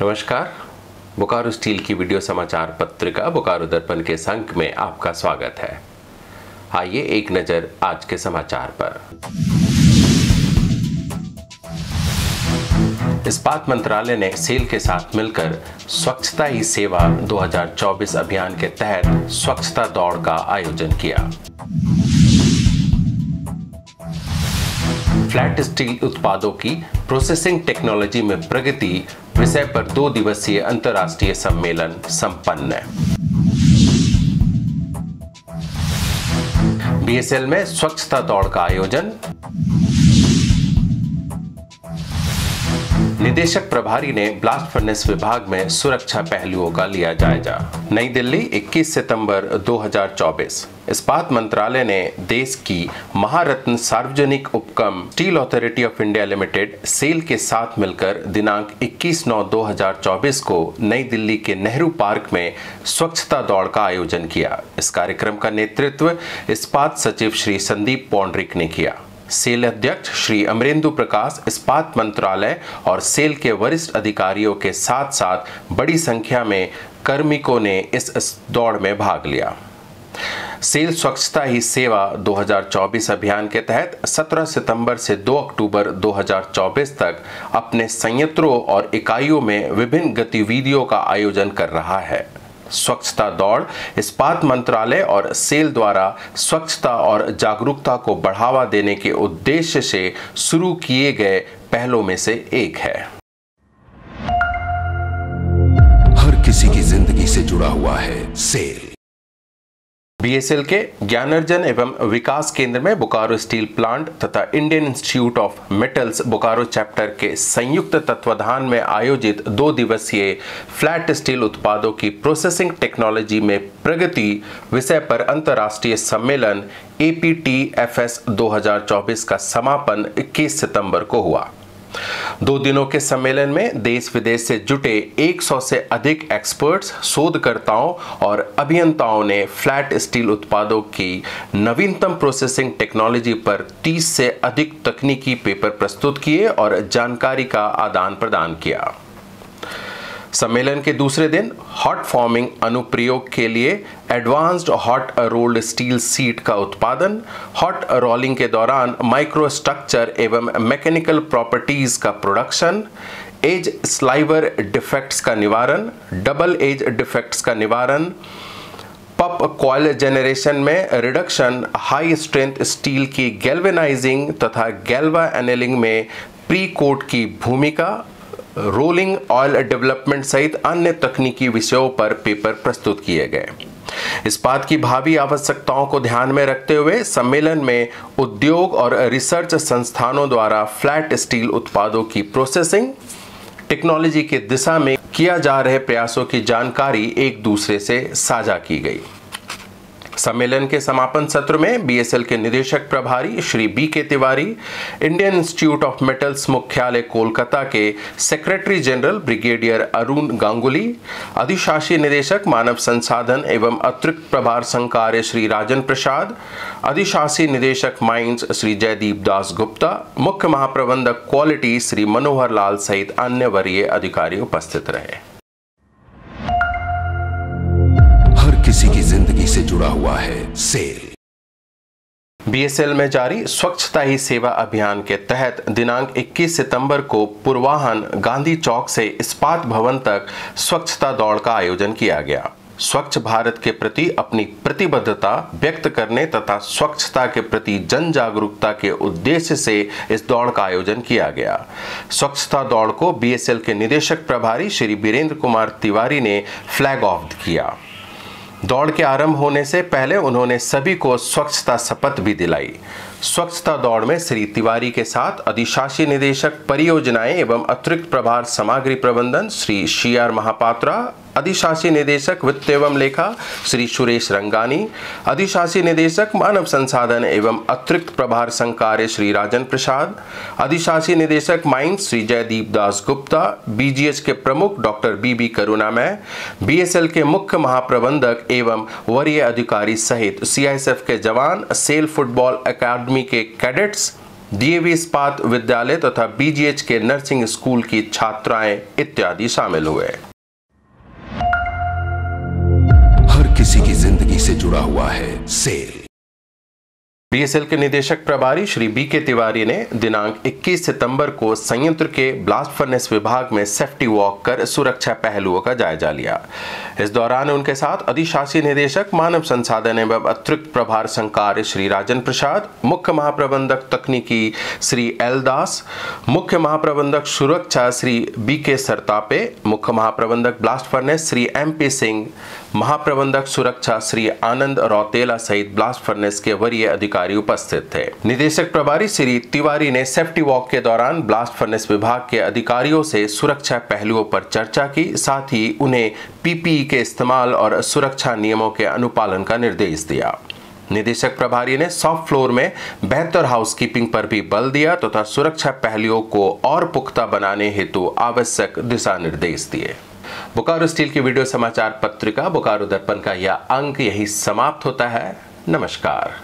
नमस्कार। बोकारो स्टील की वीडियो समाचार पत्रिका बोकारो दर्पण के इस अंक में आपका स्वागत है। आइए एक नजर आज के समाचार पर। इस्पात मंत्रालय ने सेल के साथ मिलकर स्वच्छता ही सेवा 2024 अभियान के तहत स्वच्छता दौड़ का आयोजन किया। फ्लैट स्टील उत्पादों की प्रोसेसिंग टेक्नोलॉजी में प्रगति विषय पर 2 दिवसीय अंतर्राष्ट्रीय सम्मेलन संपन्न। बीएसएल में स्वच्छता दौड़ का आयोजन। निदेशक प्रभारी ने ब्लास्ट फर्नेस विभाग में सुरक्षा पहलुओं का लिया जायजा। नई दिल्ली 21 सितंबर 2024। इस्पात मंत्रालय ने देश की महारत्न सार्वजनिक उपक्रम steel authority of India limited SAIL के साथ मिलकर दिनांक 21/9/2024 को नई दिल्ली के नेहरू पार्क में स्वच्छता दौड़ का आयोजन किया। इस कार्यक्रम का नेतृत्व इस्पात सचिव श्री संदीप पौंडरिक ने किया। सेल अध्यक्ष श्री अमरेंदु प्रकाश, इस्पात मंत्रालय और सेल के वरिष्ठ अधिकारियों के साथ साथ बड़ी संख्या में कार्मिकों ने इस दौड़ में भाग लिया। सेल स्वच्छता ही सेवा 2024 अभियान के तहत 17 सितंबर से 2 अक्टूबर 2024 तक अपने संयंत्रों और इकाइयों में विभिन्न गतिविधियों का आयोजन कर रहा है। स्वच्छता दौड़ इस्पात मंत्रालय और सेल द्वारा स्वच्छता और जागरूकता को बढ़ावा देने के उद्देश्य से शुरू किए गए पहलों में से एक है। हर किसी की जिंदगी से जुड़ा हुआ है सेल। बीएसएल के ज्ञानार्जन एवं विकास केंद्र में बोकारो स्टील प्लांट तथा Indian institute of metals Bokaro chapter के संयुक्त तत्वाधान में आयोजित 2 दिवसीय फ्लैट स्टील उत्पादों की प्रोसेसिंग टेक्नोलॉजी में प्रगति विषय पर अंतर्राष्ट्रीय सम्मेलन APTFS 2024 का समापन 21 सितंबर को हुआ। 2 दिनों के सम्मेलन में देश विदेश से जुटे 100 से अधिक एक्सपर्ट्स, शोधकर्ताओं और अभियंताओं ने फ्लैट स्टील उत्पादों की नवीनतम प्रोसेसिंग टेक्नोलॉजी पर 30 से अधिक तकनीकी पेपर प्रस्तुत किए और जानकारी का आदान प्रदान किया। सम्मेलन के दूसरे दिन हॉट फॉर्मिंग अनुप्रयोग के लिए advanced hot rolled steel seat का उत्पादन, हॉट रोलिंग के दौरान माइक्रो स्ट्रक्चर एवं मैकेनिकल प्रॉपर्टीज का प्रोडक्शन, एज स्लाइवर डिफेक्ट्स का निवारण, डबल एज डिफेक्ट्स का निवारण, पप कॉइल जनरेशन में रिडक्शन, हाई स्ट्रेंथ स्टील की गैल्वेनाइजिंग तथा गैल्वा एनेलिंग में प्री कोट की भूमिका, रोलिंग ऑयल डेवलपमेंट सहित अन्य तकनीकी विषयों पर पेपर प्रस्तुत किए गए। इस्पात की भावी आवश्यकताओं को ध्यान में रखते हुए सम्मेलन में उद्योग और रिसर्च संस्थानों द्वारा फ्लैट स्टील उत्पादों की प्रोसेसिंग टेक्नोलॉजी की दिशा में किया जा रहे प्रयासों की जानकारी एक दूसरे से साझा की गई। सम्मेलन के समापन सत्र में बीएसएल के निदेशक प्रभारी Shri BK Tiwari, Indian institute of metals मुख्यालय कोलकाता के secretary general brigadier Arun Ganguly, अधिशासी निदेशक मानव संसाधन एवं अतिरिक्त प्रभार संकार्य श्री राजन प्रसाद, अधिशासी निदेशक माइंस श्री जयदीप दास गुप्ता, मुख्य महाप्रबंधक क्वालिटी श्री मनोहर लाल सहित अन्य वरीय अधिकारी उपस्थित रहे। किसी की जिंदगी से जुड़ा हुआ है सेल। बीएसएल में जारी स्वच्छता ही सेवा अभियान के तहत दिनांक 21 सितंबर को पूर्वाह्न गांधी चौक से इस्पात भवन तक स्वच्छता दौड़ का आयोजन किया गया। स्वच्छ भारत के प्रति अपनी प्रतिबद्धता व्यक्त करने तथा स्वच्छता के प्रति जन जागरूकता के उद्देश्य से इस दौड़ का आयोजन किया गया। स्वच्छता दौड़ को बीएसएल के निदेशक प्रभारी श्री वीरेंद्र कुमार तिवारी ने फ्लैग ऑफ किया। दौड़ के आरंभ होने से पहले उन्होंने सभी को स्वच्छता शपथ भी दिलाई। स्वच्छता दौड़ में श्री तिवारी के साथ अधिशासी निदेशक परियोजनाएं एवं अतिरिक्त प्रभार सामग्री प्रबंधन श्री CR महापात्रा, अधिशासी निदेशक वित्त एवं लेखा श्री सुरेश रंगानी, अधिशासी निदेशक मानव संसाधन एवं अतिरिक्त प्रभार संकार्य श्री राजन प्रसाद, अधिशासी निदेशक माइंस श्री जयदीप दास गुप्ता, BGH के प्रमुख डॉक्टर BB करुणामय, BSL के मुख्य महाप्रबंधक एवं वरीय अधिकारी सहित CISF के जवान, सेल फुटबॉल अकादमी के कैडेट्स, डीएवी इस्पात विद्यालय तथा बीजीएच के नर्सिंग स्कूल की छात्राएं इत्यादि शामिल हुए। हर किसी की जिंदगी से जुड़ा हुआ है सेल। बीएसएल के निदेशक प्रभारी श्री बीके तिवारी ने दिनांक 21 सितंबर को संयंत्र के ब्लास्ट फर्नेस विभाग में सेफ्टी वॉक कर सुरक्षा पहलुओं का जायजा लिया। इस दौरान उनके साथ अधिशासी निदेशक मानव संसाधन एवं अतिरिक्त प्रभार संकार्य श्री राजन प्रसाद, मुख्य महाप्रबंधक तकनीकी श्री एल दास, मुख्य महाप्रबंधक सुरक्षा श्री बीके सरतापे, मुख्य महाप्रबंधक blast furnace Shri MP Singh, महाप्रबंधक सुरक्षा श्री आनंद रौतेला सहित ब्लास्ट फर्नेस के वरीय अधिकारी उपस्थित थे। निदेशक प्रभारी श्री तिवारी ने सेफ्टी वॉक के दौरान ब्लास्ट फर्नेस विभाग के अधिकारियों से सुरक्षा पहलुओं पर चर्चा की, साथ ही उन्हें पीपीई के इस्तेमाल और सुरक्षा नियमों के अनुपालन का निर्देश दिया। निदेशक प्रभारी ने सॉफ्ट फ्लोर में बेहतर हाउसकीपिंग पर भी बल दिया तथा सुरक्षा पहलुओं को और पुख्ता बनाने हेतु आवश्यक दिशा निर्देश दिए। बोकारो स्टील की वीडियो समाचार पत्रिका बोकारो दर्पण का यह अंक यही समाप्त होता है। नमस्कार।